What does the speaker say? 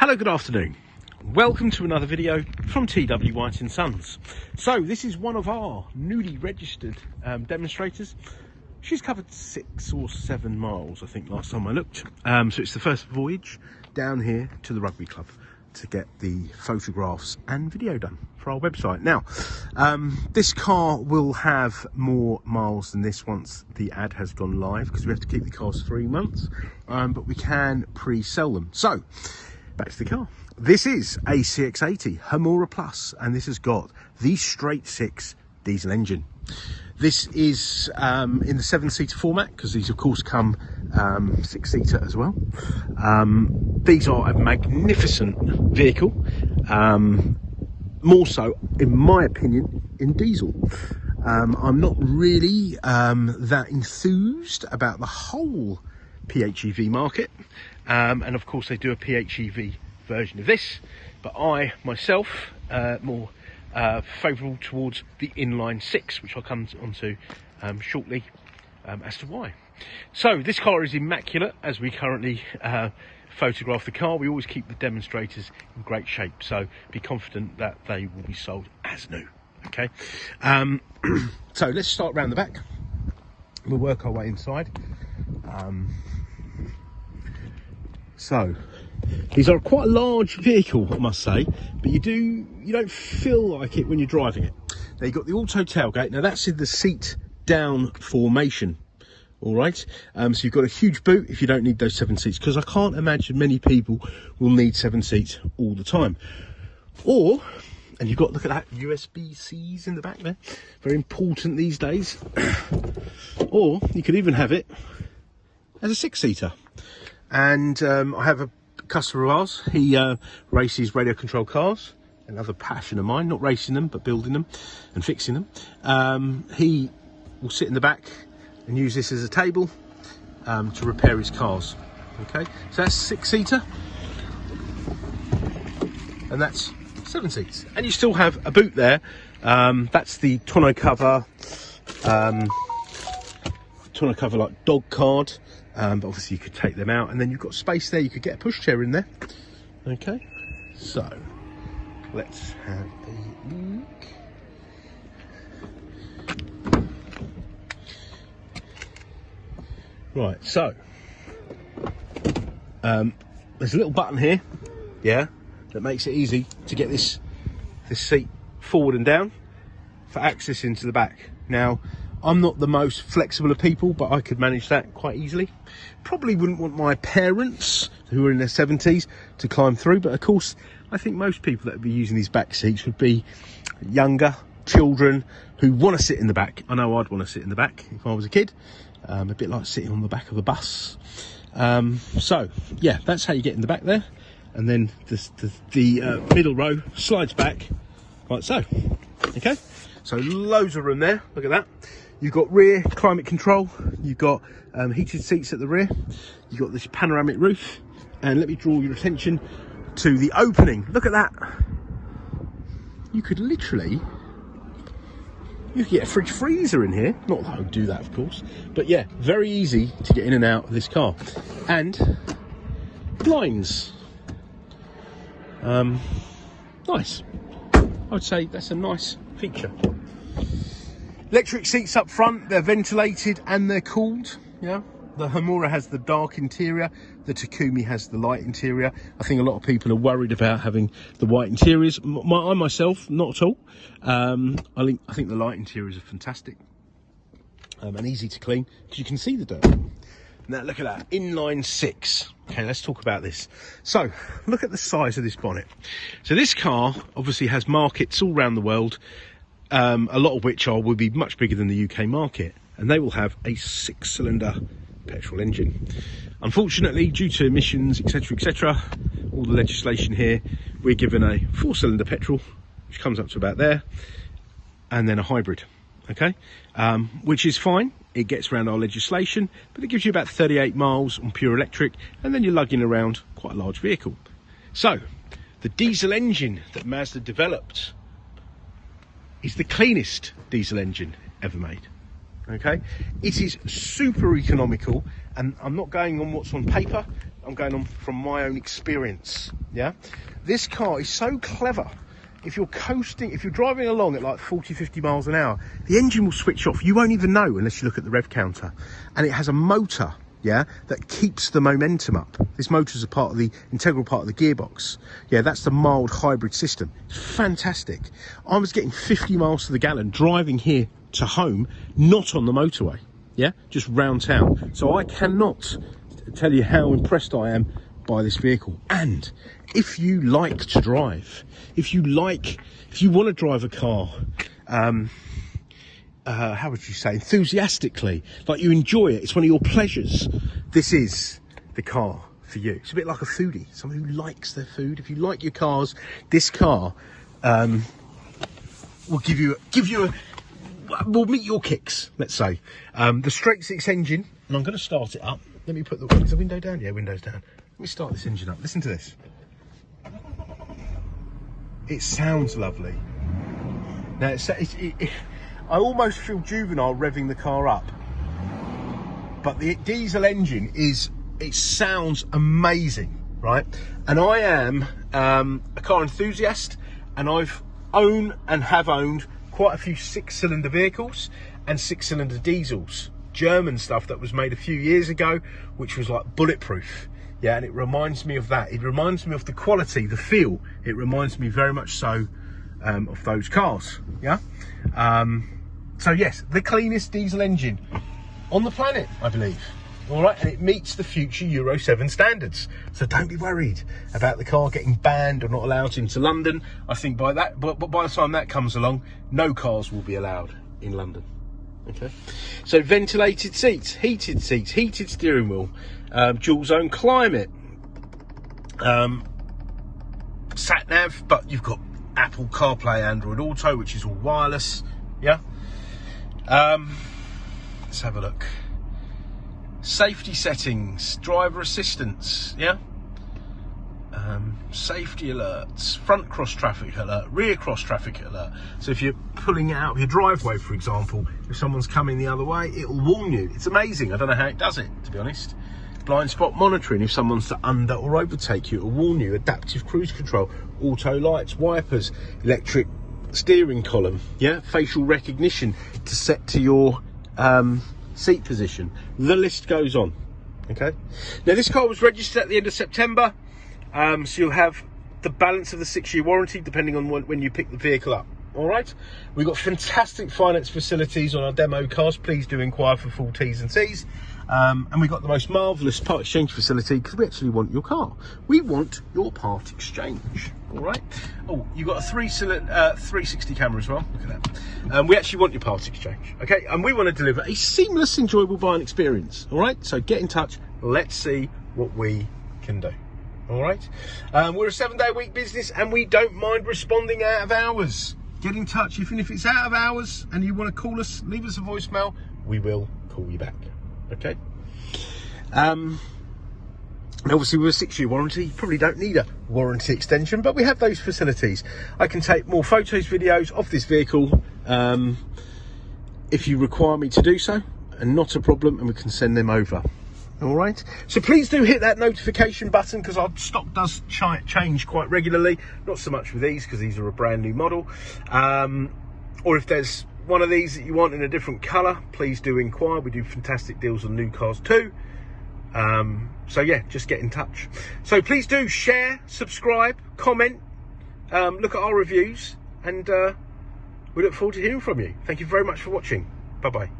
Hello, good afternoon. Welcome to another video from TW White & Sons. So this is one of our newly registered demonstrators. She's covered 6 or 7 miles, I think, last time I looked. So it's the first voyage down here to the rugby club to get the photographs and video done for our website. Now, this car will have more miles than this once the ad has gone live, because we have to keep the cars 3 months, but we can pre-sell them. So back to the car. This is a CX-80 Homura Plus, and this has got the straight 6 diesel engine. This is in the 7-seater format, because these of course come 6-seater as well. These are a magnificent vehicle, more so in my opinion in diesel. I'm not really that enthused about the whole PHEV market, and of course they do a PHEV version of this, but I myself more favourable towards the inline 6, which I'll come onto shortly as to why. So this car is immaculate as we currently photograph the car. We always keep the demonstrators in great shape, so be confident that they will be sold as new. Okay, so let's start around the back. We'll work our way inside. So these are quite a large vehicle, I must say, but you don't feel like it when you're driving it. Now you've got the auto tailgate. Now that's in the seat down formation. All right, so you've got a huge boot if you don't need those 7 seats, because I can't imagine many people will need 7 seats all the time. Or, and you've got, look at that, USB-Cs in the back there, very important these days. Or you could even have it as a 6-seater. And I have a customer of ours, he races radio control cars, another passion of mine, not racing them but building them and fixing them. He will sit in the back and use this as a table to repair his cars. Okay, so that's 6-seater and that's 7 seats, and you still have a boot there. That's the tonneau cover like dog card. But obviously you could take them out, and then you've got space there. You could get a pushchair in there. Okay, so let's have a look. Right, so there's a little button here, yeah, that makes it easy to get this seat forward and down for access into the back. Now, I'm not the most flexible of people, but I could manage that quite easily. Probably wouldn't want my parents, who are in their 70s, to climb through, but of course I think most people that would be using these back seats would be younger children who want to sit in the back. I know I'd want to sit in the back if I was a kid, a bit like sitting on the back of a bus. So yeah, that's how you get in the back there, and then the middle row slides back like so. Okay, so loads of room there. Look at that. You've got rear climate control, you've got heated seats at the rear, you've got this panoramic roof, and let me draw your attention to the opening. Look at that. You could get a fridge freezer in here. Not that I would do that, of course, but yeah, very easy to get in and out of this car. And blinds. Nice. I would say that's a nice feature. Electric seats up front, they're ventilated and they're cooled. Yeah, the Homura has the dark interior, the Takumi has the light interior. I think a lot of people are worried about having the white interiors. I myself, not at all. I think the light interiors are fantastic and easy to clean, because you can see the dirt. Now look at that, inline 6. Okay, let's talk about this. So look at the size of this bonnet. So this car obviously has markets all around the world, a lot of which will be much bigger than the UK market, and they will have a 6-cylinder petrol engine. Unfortunately, due to emissions, etc., all the legislation here, we're given a 4-cylinder petrol, which comes up to about there, and then a hybrid. Okay, which is fine. It gets around our legislation, but it gives you about 38 miles on pure electric, and then you're lugging around quite a large vehicle. So the diesel engine that Mazda developed is the cleanest diesel engine ever made. Okay, it is super economical, and I'm not going on what's on paper, I'm going on from my own experience. Yeah, this car is so clever. If you're coasting, if you're driving along at like 40-50 miles an hour, the engine will switch off. You won't even know unless you look at the rev counter. And it has a motor, yeah, that keeps the momentum up. This motor is a part of the integral part of the gearbox. Yeah, that's the mild hybrid system. It's fantastic. I was getting 50 miles to the gallon driving here to home, not on the motorway. Yeah, just round town. So I cannot tell you how impressed I am by this vehicle. And if you like to drive, if you want to drive a car, how would you say, enthusiastically, like you enjoy it, it's one of your pleasures, this is the car for you. It's a bit like a foodie, someone who likes their food. If you like your cars, this car will will meet your kicks, let's say. The straight six engine, and I'm going to start it up. Let me put is the window down? Yeah, window's down. Let me start this engine up. Listen to this. It sounds lovely. Now, I almost feel juvenile revving the car up. But the diesel engine it sounds amazing, right? And I am a car enthusiast, and I've owned quite a few 6-cylinder vehicles and 6-cylinder diesels. German stuff that was made a few years ago, which was like bulletproof. Yeah, and it reminds me of that. It reminds me of the quality, the feel. It reminds me very much so of those cars. Yeah. So yes, the cleanest diesel engine on the planet, I believe. All right, and it meets the future Euro 7 standards. So don't be worried about the car getting banned or not allowed into London. I think by the time that comes along, no cars will be allowed in London. Okay, so ventilated seats, heated steering wheel, dual zone climate, sat nav, but you've got Apple CarPlay, Android Auto, which is all wireless. Yeah. Let's have a look. Safety settings, driver assistance. Yeah. Safety alerts, front cross traffic alert, rear cross traffic alert. So if you're pulling out of your driveway, for example, if someone's coming the other way, it'll warn you. It's amazing. I don't know how it does it, to be honest. Blind spot monitoring, if someone's to under or overtake you, it'll warn you. Adaptive cruise control, auto lights, wipers, electric steering column, yeah, facial recognition to set to your seat position. The list goes on. Okay, now this car was registered at the end of September. So you'll have the balance of the 6-year warranty depending on when you pick the vehicle up. All right, we've got fantastic finance facilities on our demo cars. Please do inquire for full T's and C's. And we've got the most marvellous part exchange facility because we actually want your car. We want your part exchange. All right. Oh, you've got a 360 camera as well. Look at that. We actually want your part exchange. Okay, and we want to deliver a seamless, enjoyable buying experience. All right. So get in touch. Let's see what we can do. All right. We're a 7-day-a-week business, and we don't mind responding out of hours. Get in touch, even if it's out of hours and you want to call us, leave us a voicemail, we will call you back. Okay. Obviously with a 6-year warranty, you probably don't need a warranty extension, but we have those facilities. I can take more photos, videos of this vehicle if you require me to do so, and not a problem, and we can send them over. All right, so please do hit that notification button because our stock does change quite regularly. Not so much with these because these are a brand new model, or if there's one of these that you want in a different colour, please do inquire. We do fantastic deals on new cars too. So yeah, just get in touch. So please do share, subscribe, comment, look at our reviews, and we look forward to hearing from you. Thank you very much for watching. Bye bye.